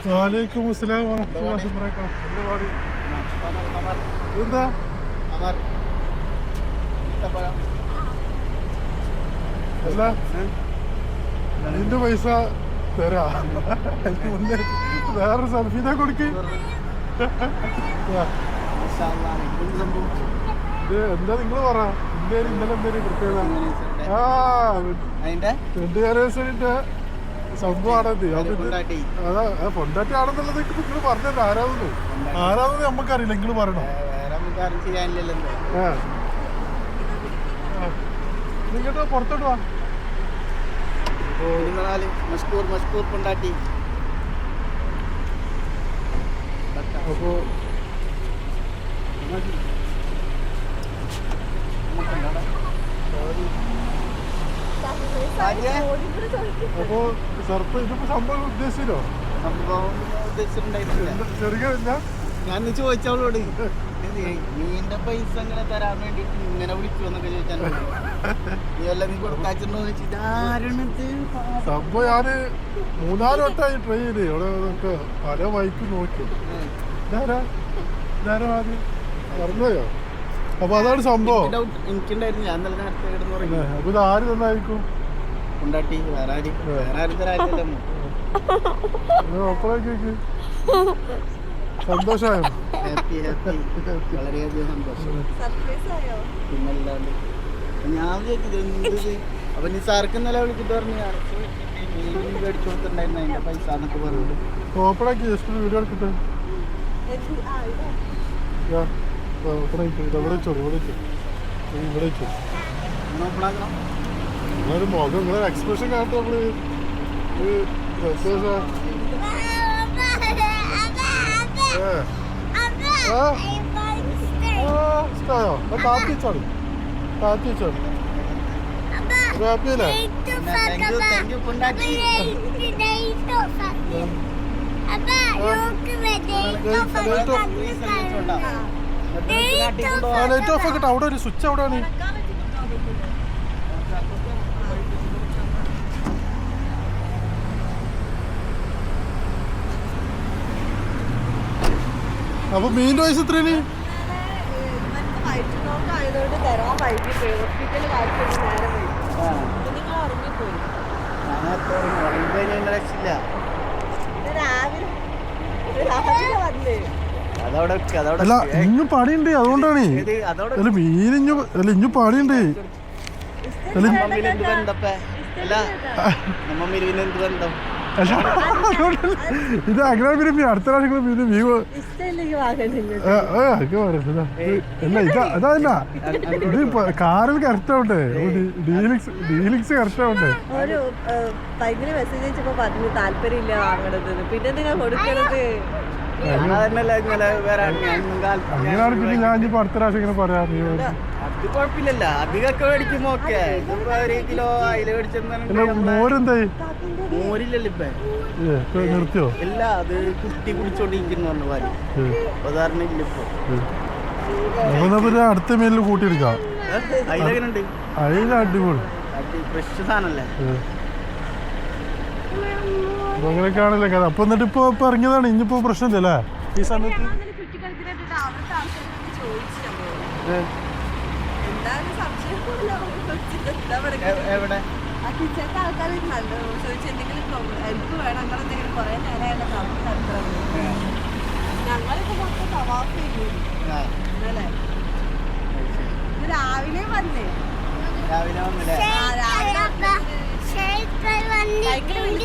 വാലേക്കും അസ്സലാം വറഹ്മത്തുള്ളാഹി വബറകാതുഹു. എന്താ അല്ല നിന്റെ പൈസ തരാ. എനിക്ക് മുന്നേ വേറൊരു സെൽഫീനെ കൊടുക്ക്. എന്താ നിങ്ങള് പറ ഇന്നലെ എന്തേലും പ്രത്യേകത? ആ 20 ആനിവേഴ്സറിന്റെ സംഭവമാണത്. അതാ പൊണ്ടാറ്റി ആണെന്നുള്ളത് നിങ്ങൾ പറഞ്ഞത്. ആരാണെന്ന് നമ്മക്കറിയില്ല, നിങ്ങൾ പറയണോ? നിങ്ങട്ട് പുറത്തോട്ട് വാ. പൊണ്ടാട്ടി അപ്പോ അപ്പോ സർപ്രൈസ് ഇതിപ്പോ സംഭവം ഉദ്ദേശിച്ചോ? ചെറിയ ഞാൻ ചോദിച്ചവളോട് നീന്റെ പൈസ ഇങ്ങനെ തരാൻ വേണ്ടിട്ട് ഇങ്ങനെ വിളിച്ചു എന്നൊക്കെ ചോദിച്ചാൽ നീ എല്ലാം നീ കൊടുക്കാച്ചോ ചോദിച്ചിട്ട് സംഭവം ഞാന് 3-4 വട്ടമായി ട്രൈ ചെയ്തേ. അവിടെ പല വൈക്കും നോക്കി. മറന്നുപോയോ? അപ്പൊ അതാണ് സംഭവം. എനിക്കുണ്ടായിരുന്നു. ഞാൻ നല്ല നേരത്തെ അപ്പൊ ഇത് ആര് തന്നായിരിക്കും? കൊണ്ടാട്ടി വേറെ ആരും തരാറില്ല. അപ്പോഴേക്ക് സന്തോഷമായോ? ഹാപ്പി വളരെയധികം സന്തോഷം. പിന്നല്ലാണ്ട് ഞാൻ വിചാരിച്ചത് അപ്പൊ നീ സാർക്ക് ഇന്നലെ വിളിച്ചിട്ട് പറഞ്ഞു മേടിച്ചു കൊടുത്തിട്ടുണ്ടായിരുന്നു അതിന്റെ പൈസ എന്നൊക്കെ പറഞ്ഞിട്ട്. ഓപ്പണാക്കി ജസ്റ്റ് വീഡിയോ എടുക്കട്ടെ. നിങ്ങളൊരു മുഖം നിങ്ങളൊരു എക്സ്പ്രഷൻ കാണട്ടെ. നമ്മള് ഇഷ്ടമായോ? താത്തിച്ചാണ് ഹാപ്പിയല്ലേ? ലൈറ്റ് ഓഫ് ആക്കട്ടെ. അവിടെ ഒരു സ്വിച്ച് എവിടെയാണ്? അപ്പൊ മീൻ്റെ പൈസ എത്രയാണ്? അല്ല ഇഞ്ഞു പണിയുണ്ട്, അതുകൊണ്ടാണ്. അല്ല മീനിഞ്ഞു അല്ല ഇഞ്ഞു പണിയുണ്ട്. ഇത് അങ്ങനെ പിന്നെ അടുത്ത പ്രാവശ്യം പിന്നെ മീൻ അതല്ല ഇത് കാറിൽ കറക്റ്റ് ആവട്ടെ. ഡീലിക്സ് കറക്റ്റ് ആവട്ടെ. അങ്ങനെയാണ് പിന്നെ ഞാൻ ഇപ്പൊ അടുത്ത പ്രാവശ്യം ഇങ്ങനെ പറയാ. അത് കുഴപ്പമില്ലല്ലോ, അധികമൊക്കെ മേടിക്കുമ്പോ ഓക്കെ. ഒരു കിലോ അയില മേടിച്ചെന്നാണ്. മോരെന്തായി? മോരില്ലല്ലോ ഇപ്പൊ നിർത്തിയോ? ഇല്ല, അത് കുട്ടി കുടിച്ചോണ്ടിരിക്കുന്നു പാല്. സാധാരണ ഇല്ല ഇപ്പൊ. അടുത്ത മീനിൽ കൂട്ടിയെടുക്കാം. അയിലുണ്ട്. അയില അടിപൊളി ഫ്രഷ് സാധനല്ലേ. അങ്ങനെയൊക്കെയാണല്ലേ കഥ. അപ്പൊ എന്നിട്ട് ഇപ്പൊ ഇറങ്ങിയതാണ്. ഇനിയിപ്പോ പ്രശ്നമില്ലല്ലേ ഈ സമയത്ത്? എവിടെ രാവിലെ വന്നേ. രാവിലെ വന്നില്ലേ?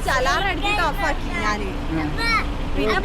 ചലാറടിച്ചിട്ട് ഓഫാക്കി ഞാന്. പിന്നെ